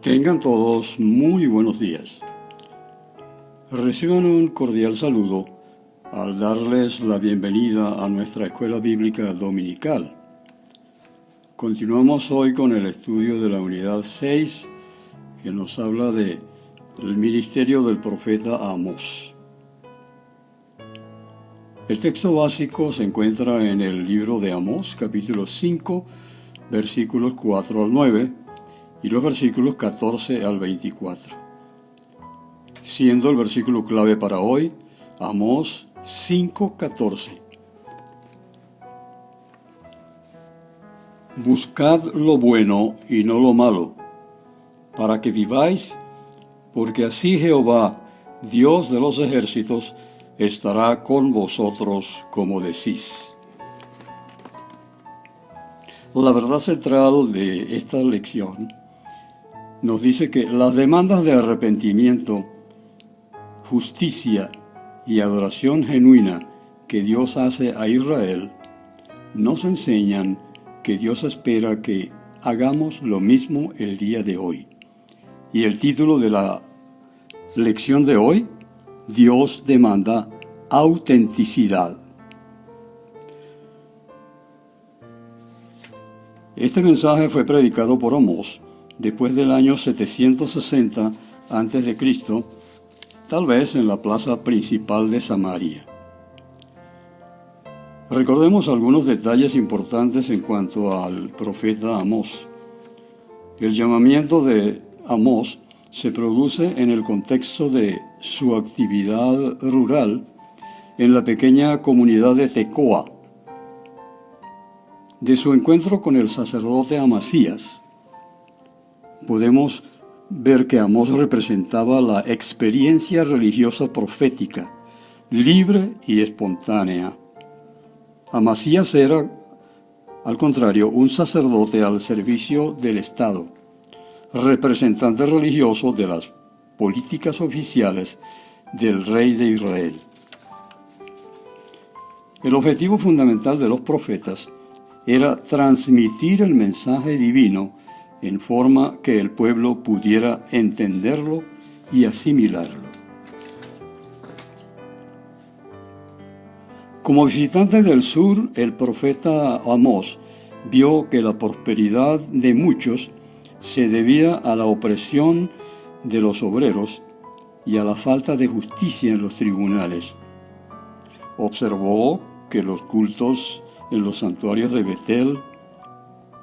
Tengan todos muy buenos días. Reciban un cordial saludo al darles la bienvenida a nuestra escuela bíblica dominical. Continuamos hoy con el estudio de la unidad 6, que nos habla del ministerio del profeta Amós. El texto básico se encuentra en el libro de Amós, capítulo 5, versículos 4 al 9, y los versículos 14 al 24. Siendo el versículo clave para hoy, Amós 5:14. Buscad lo bueno y no lo malo, para que viváis, porque así Jehová, Dios de los ejércitos, estará con vosotros como decís. La verdad central de esta lección nos dice que las demandas de arrepentimiento, justicia y adoración genuina que Dios hace a Israel nos enseñan que Dios espera que hagamos lo mismo el día de hoy. Y el título de la lección de hoy, Dios demanda autenticidad. Este mensaje fue predicado por Amós después del año 760 a.C., tal vez en la plaza principal de Samaria. Recordemos algunos detalles importantes en cuanto al profeta Amós. El llamamiento de Amós se produce en el contexto de su actividad rural en la pequeña comunidad de Tecoa, de su encuentro con el sacerdote Amasías. Podemos ver que Amós representaba la experiencia religiosa profética, libre y espontánea. Amasías era, al contrario, un sacerdote al servicio del Estado, representante religioso de las políticas oficiales del rey de Israel. El objetivo fundamental de los profetas era transmitir el mensaje divino en forma que el pueblo pudiera entenderlo y asimilarlo. Como visitante del sur, el profeta Amós vio que la prosperidad de muchos se debía a la opresión de los obreros y a la falta de justicia en los tribunales. Observó que los cultos en los santuarios de Betel,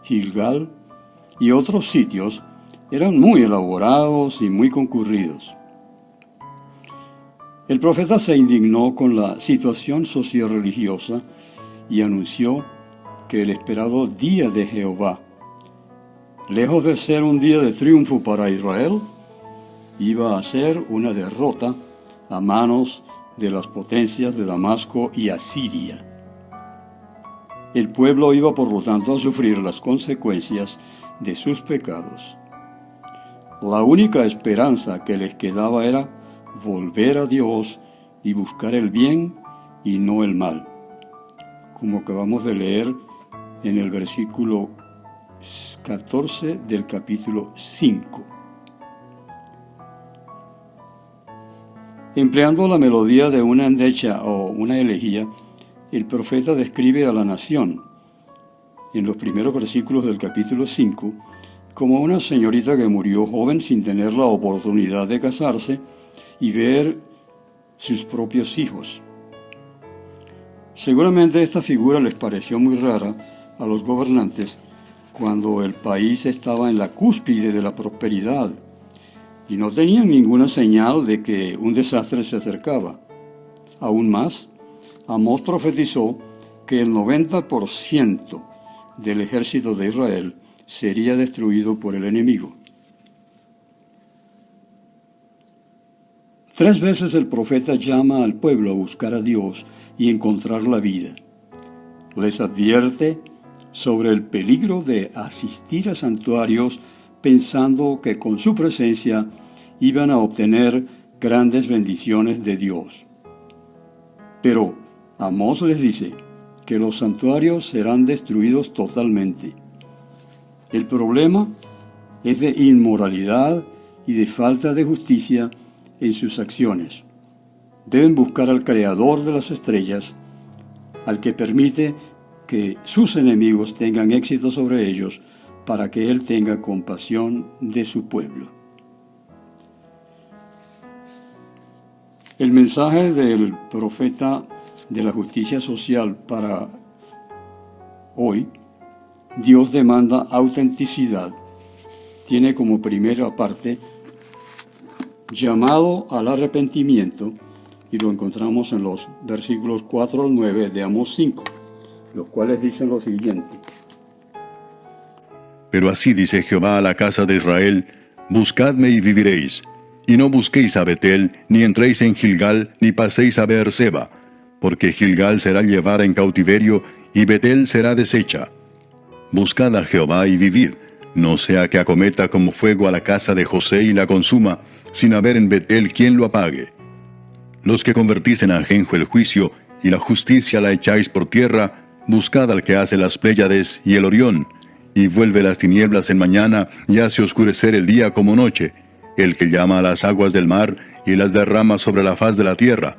Gilgal y otros sitios eran muy elaborados y muy concurridos. El profeta se indignó con la situación socio-religiosa y anunció que el esperado día de Jehová, lejos de ser un día de triunfo para Israel, iba a ser una derrota a manos de las potencias de Damasco y Asiria. El pueblo iba por lo tanto a sufrir las consecuencias de sus pecados. La única esperanza que les quedaba era volver a Dios y buscar el bien y no el mal, como acabamos de leer en el versículo 14 del capítulo 5. Empleando la melodía de una endecha o una elegía, el profeta describe a la nación, en los primeros versículos del capítulo 5, como una señorita que murió joven sin tener la oportunidad de casarse y ver sus propios hijos. Seguramente esta figura les pareció muy rara a los gobernantes cuando el país estaba en la cúspide de la prosperidad y no tenían ninguna señal de que un desastre se acercaba. Aún más, Amós profetizó que el 90% del ejército de Israel sería destruido por el enemigo. 3 veces el profeta llama al pueblo a buscar a Dios y encontrar la vida. Les advierte sobre el peligro de asistir a santuarios pensando que con su presencia iban a obtener grandes bendiciones de Dios. Pero Amós les dice que los santuarios serán destruidos totalmente. El problema es de inmoralidad y de falta de justicia en sus acciones. Deben buscar al Creador de las estrellas, al que permite que sus enemigos tengan éxito sobre ellos, para que Él tenga compasión de su pueblo. El mensaje del profeta de la justicia social para hoy, Dios demanda autenticidad. Tiene como primera parte llamado al arrepentimiento, y lo encontramos en los versículos 4 al 9 de Amós 5, los cuales dicen lo siguiente. Pero así dice Jehová a la casa de Israel: buscadme y viviréis, y no busquéis a Betel, ni entréis en Gilgal, ni paséis a Beerseba, porque Gilgal será llevada en cautiverio, y Betel será deshecha. Buscad a Jehová y vivid, no sea que acometa como fuego a la casa de José y la consuma, sin haber en Betel quien lo apague. Los que convertís en ajenjo el juicio, y la justicia la echáis por tierra, buscad al que hace las Pléyades y el Orión, y vuelve las tinieblas en mañana, y hace oscurecer el día como noche, el que llama a las aguas del mar, y las derrama sobre la faz de la tierra.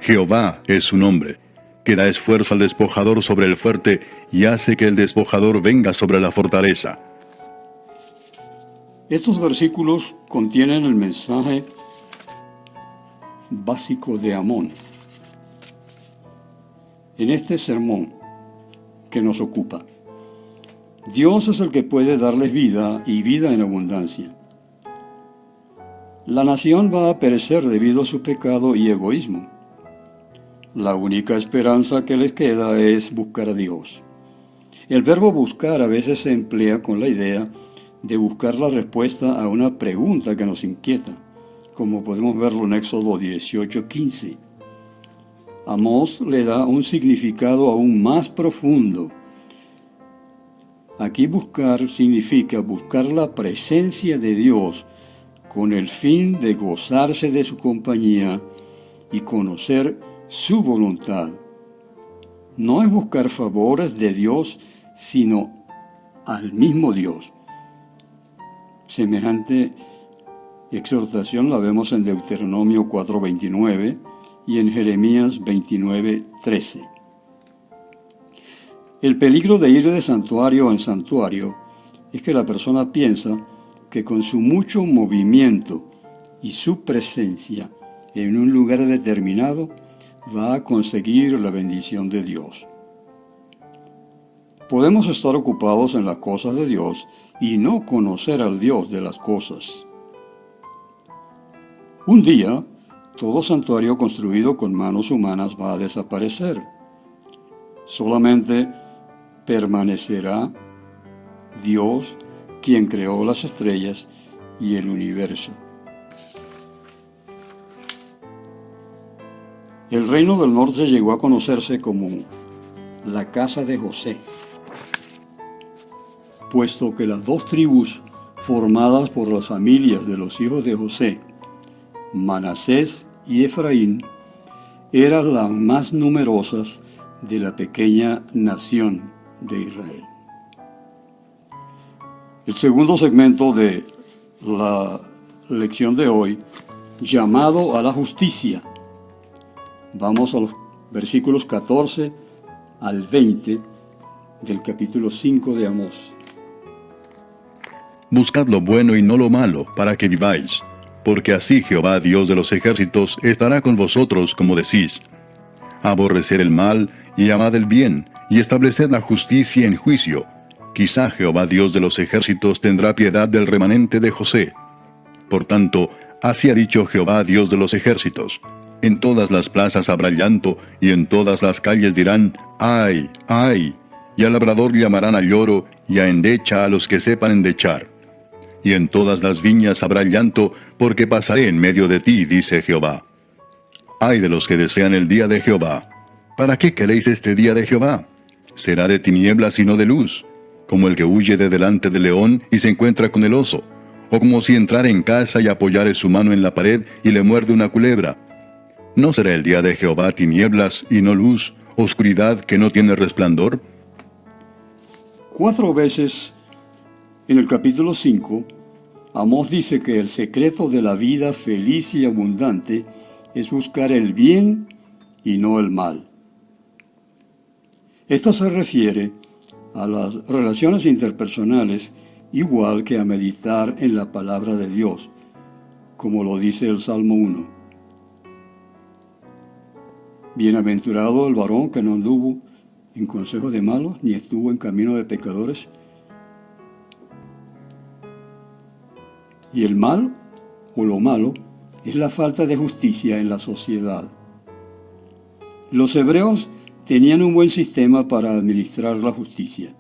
Jehová es su nombre, que da esfuerzo al despojador sobre el fuerte, y hace que el despojador venga sobre la fortaleza. Estos versículos contienen el mensaje básico de Amón. En este sermón que nos ocupa, Dios es el que puede darles vida y vida en abundancia. La nación va a perecer debido a su pecado y egoísmo. La única esperanza que les queda es buscar a Dios. El verbo buscar a veces se emplea con la idea de buscar la respuesta a una pregunta que nos inquieta, como podemos verlo en Éxodo 18:15. Amós le da un significado aún más profundo. Aquí buscar significa buscar la presencia de Dios con el fin de gozarse de su compañía y conocer su voluntad. No es buscar favores de Dios, sino al mismo Dios. Semejante exhortación la vemos en Deuteronomio 4:29 y en Jeremías 29:13. El peligro de ir de santuario en santuario es que la persona piensa que con su mucho movimiento y su presencia en un lugar determinado va a conseguir la bendición de Dios. Podemos estar ocupados en las cosas de Dios y no conocer al Dios de las cosas. Un día, todo santuario construido con manos humanas va a desaparecer. Solamente permanecerá Dios, quien creó las estrellas y el universo. El reino del norte llegó a conocerse como la casa de José, puesto que las dos tribus formadas por las familias de los hijos de José, Manasés y Efraín, eran las más numerosas de la pequeña nación de Israel. El segundo segmento de la lección de hoy, llamado a la justicia. Vamos a los versículos 14 al 20 del capítulo 5 de Amós. Buscad lo bueno y no lo malo, para que viváis, porque así Jehová, Dios de los ejércitos, estará con vosotros, como decís. Aborrecer el mal y amad el bien, y estableced la justicia en juicio. Quizá Jehová, Dios de los ejércitos, tendrá piedad del remanente de José. Por tanto, así ha dicho Jehová, Dios de los ejércitos: en todas las plazas habrá llanto, y en todas las calles dirán: ¡ay, ay! Y al labrador llamarán a lloro, y a endecha a los que sepan endechar. Y en todas las viñas habrá llanto, porque pasaré en medio de ti, dice Jehová. ¡Ay de los que desean el día de Jehová! ¿Para qué queréis este día de Jehová? Será de tinieblas y no de luz, como el que huye de delante del león y se encuentra con el oso, o como si entrara en casa y apoyare su mano en la pared y le muerde una culebra. ¿No será el día de Jehová tinieblas y no luz, oscuridad que no tiene resplandor? 4 veces en el capítulo 5 Amós dice que el secreto de la vida feliz y abundante es buscar el bien y no el mal. Esto se refiere a las relaciones interpersonales igual que a meditar en la palabra de Dios, como lo dice el Salmo 1. Bienaventurado el varón que no anduvo en consejo de malos, ni estuvo en camino de pecadores. Y el mal, o lo malo, es la falta de justicia en la sociedad. Los hebreos tenían un buen sistema para administrar la justicia.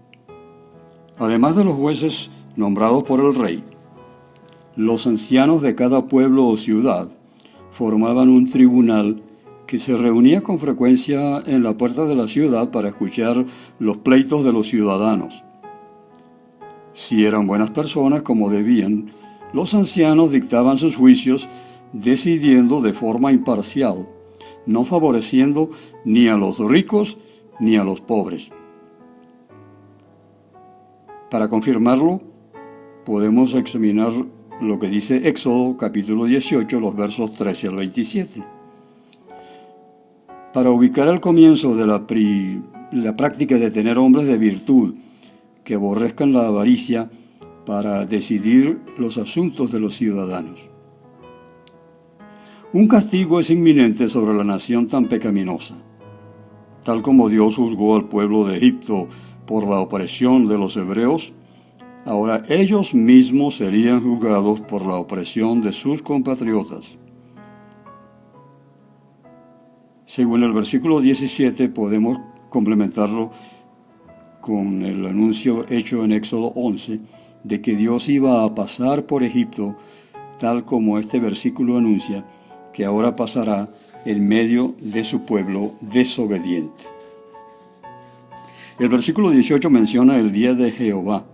Además de los jueces nombrados por el rey, los ancianos de cada pueblo o ciudad formaban un tribunal que se reunía con frecuencia en la puerta de la ciudad para escuchar los pleitos de los ciudadanos. Si eran buenas personas como debían, los ancianos dictaban sus juicios decidiendo de forma imparcial, no favoreciendo ni a los ricos ni a los pobres. Para confirmarlo, podemos examinar lo que dice Éxodo capítulo 18, los versos 13 al 27. Para ubicar el comienzo de la práctica de tener hombres de virtud que aborrezcan la avaricia para decidir los asuntos de los ciudadanos. Un castigo es inminente sobre la nación tan pecaminosa. Tal como Dios juzgó al pueblo de Egipto por la opresión de los hebreos, ahora ellos mismos serían juzgados por la opresión de sus compatriotas. Según el versículo 17, podemos complementarlo con el anuncio hecho en Éxodo 11 de que Dios iba a pasar por Egipto, tal como este versículo anuncia que ahora pasará en medio de su pueblo desobediente. El versículo 18 menciona el día de Jehová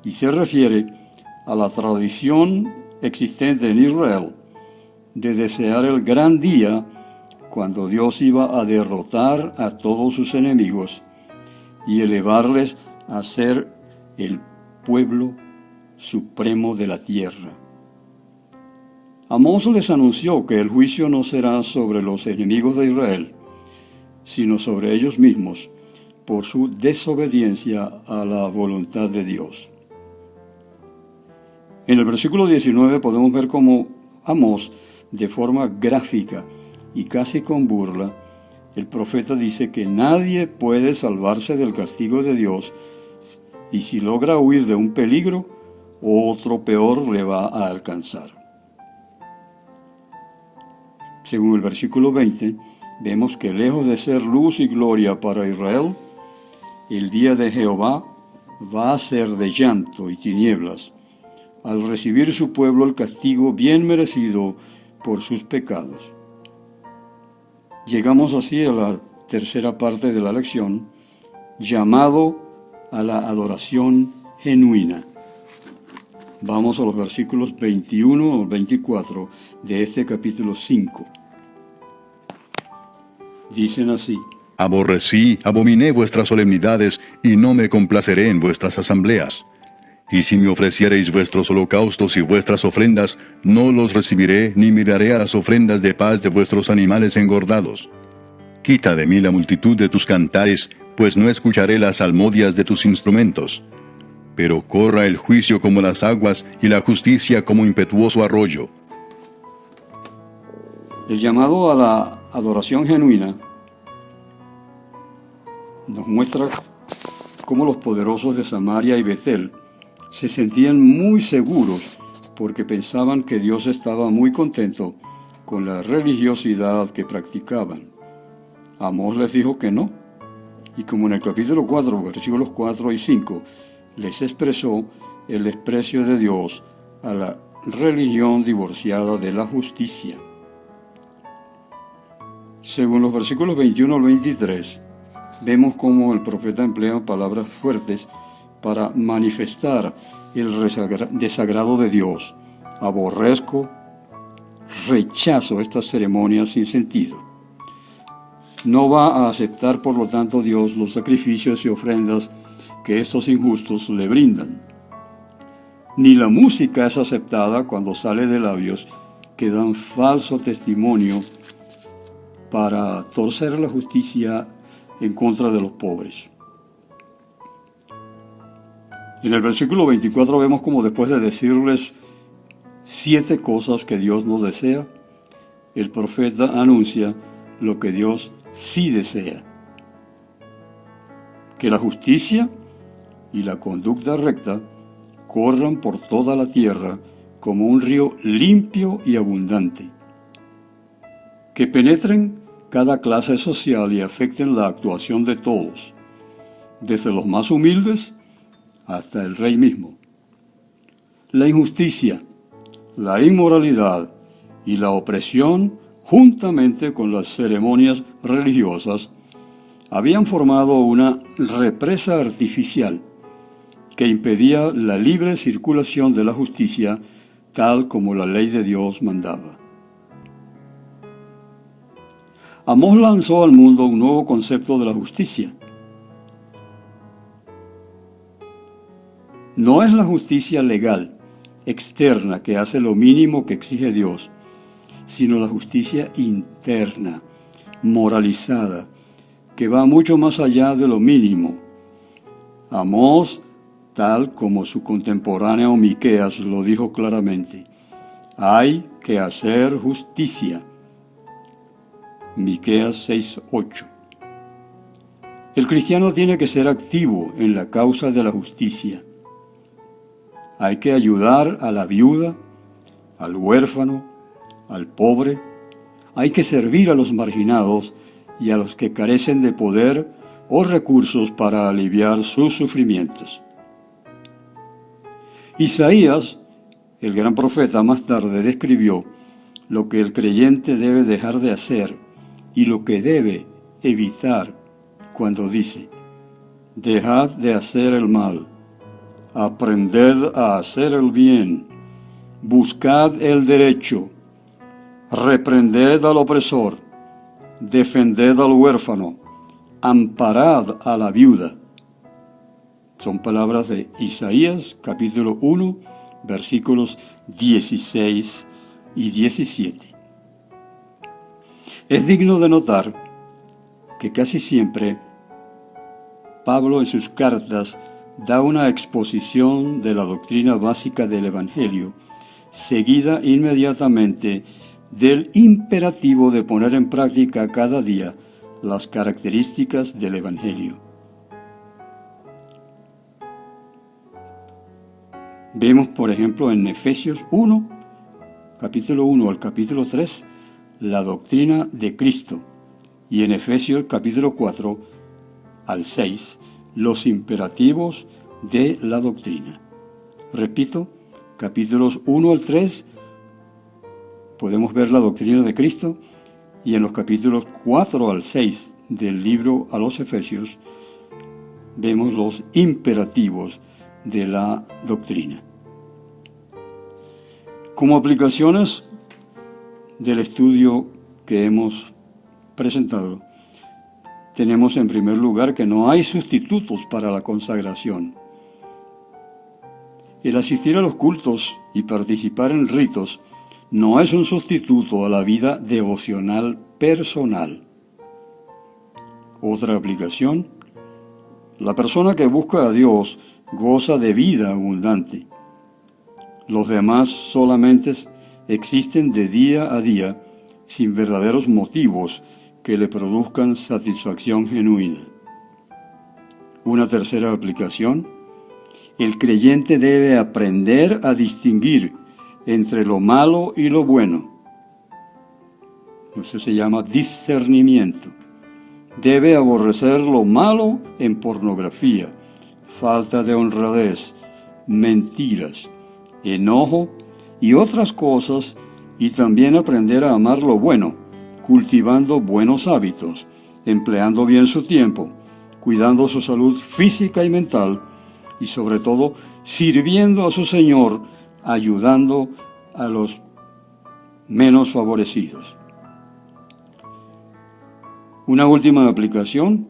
y se refiere a la tradición existente en Israel de desear el gran día cuando Dios iba a derrotar a todos sus enemigos y elevarles a ser el pueblo supremo de la tierra. Amós les anunció que el juicio no será sobre los enemigos de Israel, sino sobre ellos mismos, por su desobediencia a la voluntad de Dios. En el versículo 19 podemos ver cómo Amós, de forma gráfica y casi con burla, el profeta dice que nadie puede salvarse del castigo de Dios y si logra huir de un peligro, otro peor le va a alcanzar. Según el versículo 20, vemos que lejos de ser luz y gloria para Israel, el día de Jehová va a ser de llanto y tinieblas, al recibir su pueblo el castigo bien merecido por sus pecados. Llegamos así a la tercera parte de la lección, llamado a la adoración genuina. Vamos a los versículos 21 al 24 de este capítulo 5. Dicen así: Aborrecí, abominé vuestras solemnidades, y no me complaceré en vuestras asambleas. Y si me ofreciereis vuestros holocaustos y vuestras ofrendas, no los recibiré, ni miraré a las ofrendas de paz de vuestros animales engordados. Quita de mí la multitud de tus cantares, pues no escucharé las salmodias de tus instrumentos. Pero corra el juicio como las aguas, y la justicia como impetuoso arroyo. El llamado a la adoración genuina nos muestra cómo los poderosos de Samaria y Betel se sentían muy seguros porque pensaban que Dios estaba muy contento con la religiosidad que practicaban. Amós les dijo que no, y como en el capítulo 4, versículos 4 y 5, les expresó el desprecio de Dios a la religión divorciada de la justicia. Según los versículos 21 al 23, vemos cómo el profeta emplea palabras fuertes para manifestar el desagrado de Dios. Aborrezco, rechazo estas ceremonias sin sentido. No va a aceptar, por lo tanto, Dios los sacrificios y ofrendas que estos injustos le brindan. ni la música es aceptada cuando sale de labios que dan falso testimonio para torcer la justicia en contra de los pobres. En el versículo 24 vemos como después de decirles 7 cosas que Dios no desea, el profeta anuncia lo que Dios sí desea: que la justicia y la conducta recta corran por toda la tierra como un río limpio y abundante, que penetren cada clase social y afecten la actuación de todos, desde los más humildes hasta el rey mismo. La injusticia, la inmoralidad y la opresión, juntamente con las ceremonias religiosas, habían formado una represa artificial que impedía la libre circulación de la justicia tal como la ley de Dios mandaba. Amós lanzó al mundo un nuevo concepto de la justicia. No es la justicia legal, externa, que hace lo mínimo que exige Dios, sino la justicia interna, moralizada, que va mucho más allá de lo mínimo. Amós, tal como su contemporáneo Miqueas lo dijo claramente: hay que hacer justicia. Miqueas 6:8. El cristiano tiene que ser activo en la causa de la justicia. Hay que ayudar a la viuda, al huérfano, al pobre. Hay que servir a los marginados y a los que carecen de poder o recursos para aliviar sus sufrimientos. Isaías, el gran profeta, más tarde describió lo que el creyente debe dejar de hacer y lo que debe evitar cuando dice: dejad de hacer el mal, aprended a hacer el bien, buscad el derecho, reprended al opresor, defended al huérfano, amparad a la viuda. Son palabras de Isaías, capítulo 1, versículos 16 y 17. Es digno de notar que casi siempre Pablo en sus cartas da una exposición de la doctrina básica del Evangelio, seguida inmediatamente del imperativo de poner en práctica cada día las características del Evangelio. Vemos, por ejemplo, en Efesios 1, capítulo 1 al capítulo 3, la doctrina de Cristo, y en Efesios capítulo 4 al 6, los imperativos de la doctrina. Repito, capítulos 1 al 3, podemos ver la doctrina de Cristo, y en los capítulos 4 al 6 del libro a los Efesios, vemos los imperativos de la doctrina. Como aplicaciones del estudio que hemos presentado, tenemos en primer lugar que no hay sustitutos para la consagración. El asistir a los cultos y participar en ritos no es un sustituto a la vida devocional personal. Otra aplicación: la persona que busca a Dios goza de vida abundante. Los demás solamente existen de día a día sin verdaderos motivos que le produzcan satisfacción genuina. Una tercera aplicación: el creyente debe aprender a distinguir entre lo malo y lo bueno. Eso se llama discernimiento. Debe aborrecer lo malo en pornografía, falta de honradez, mentiras, enojo y otras cosas, y también aprender a amar lo bueno, cultivando buenos hábitos, empleando bien su tiempo, cuidando su salud física y mental, y sobre todo sirviendo a su Señor, ayudando a los menos favorecidos. Una última aplicación: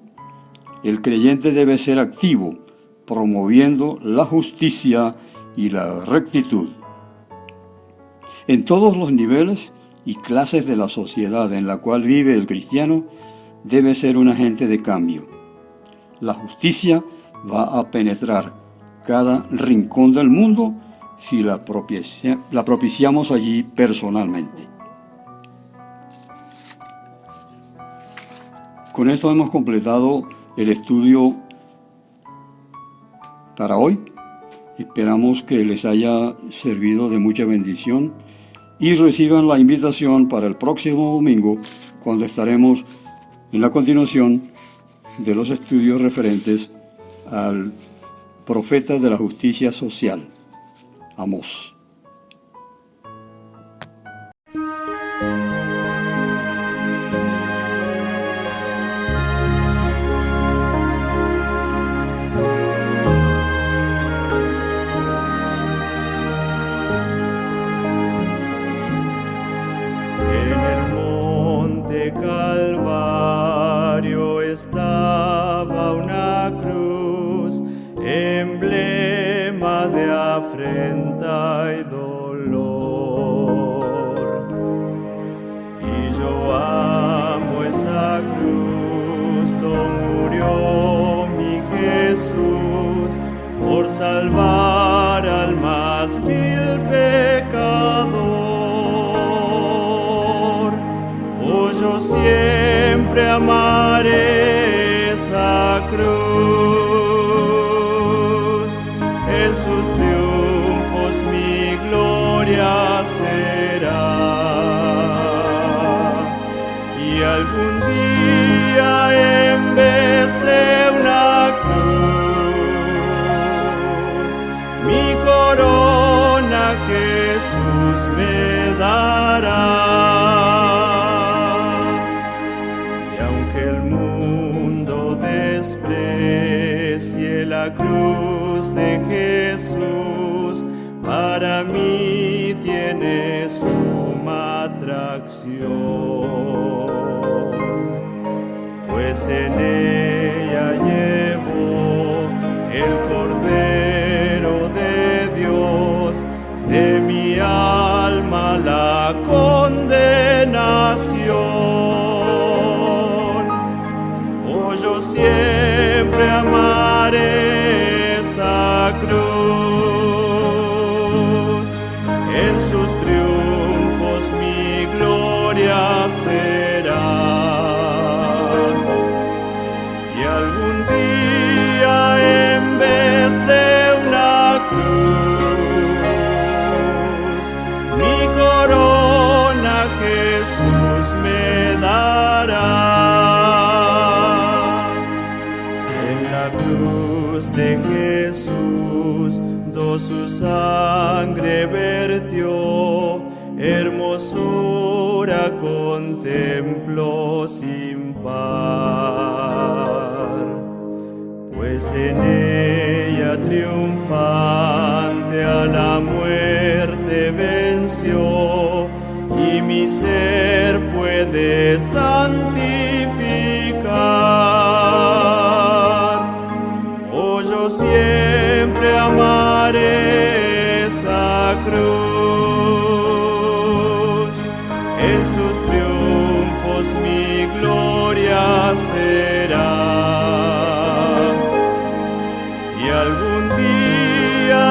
el creyente debe ser activo, promoviendo la justicia y la rectitud. En todos los niveles y clases de la sociedad en la cual vive el cristiano, debe ser un agente de cambio. La justicia va a penetrar cada rincón del mundo si la propiciamos allí personalmente. Con esto hemos completado el estudio para hoy. Esperamos que les haya servido de mucha bendición y reciban la invitación para el próximo domingo, cuando estaremos en la continuación de los estudios referentes al profeta de la justicia social, Amós. Calvario estaba una cruz, emblema de afrenta y dolor. Y yo amo esa cruz, donde murió mi Jesús, por salvar al más vil pecador. Yo siempre amaré esa cruz, en sus triunfos mi gloria será. Y algún día, en vez de una cruz, mi corona Jesús me dará. La cruz de Jesús para mí tiene suma atracción, pues en ella llevo el Cordero de Dios, de mi alma la condenación. Oh, yo siempre amaré esa cruz, en sus triunfos mi gloria será. Y algún día, en vez de una cruz, mi corona Jesús me dará. De Jesús, su sangre vertió, hermosura contempló sin par, pues en ella triunfante a la muerte venció, y mi ser puede santificar. Yo siempre amaré esa cruz, en sus triunfos mi gloria será. Y algún día,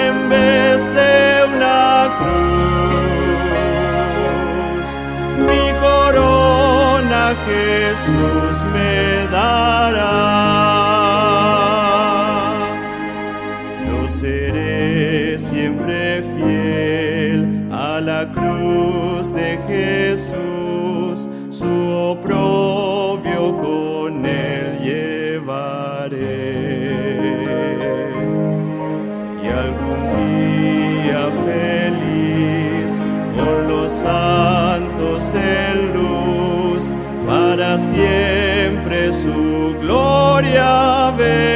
en vez de una cruz, mi corona Jesús me dará. Seré siempre fiel a la cruz de Jesús, su oprobio con él llevaré. Y algún día feliz, con los santos en luz, para siempre su gloria veré.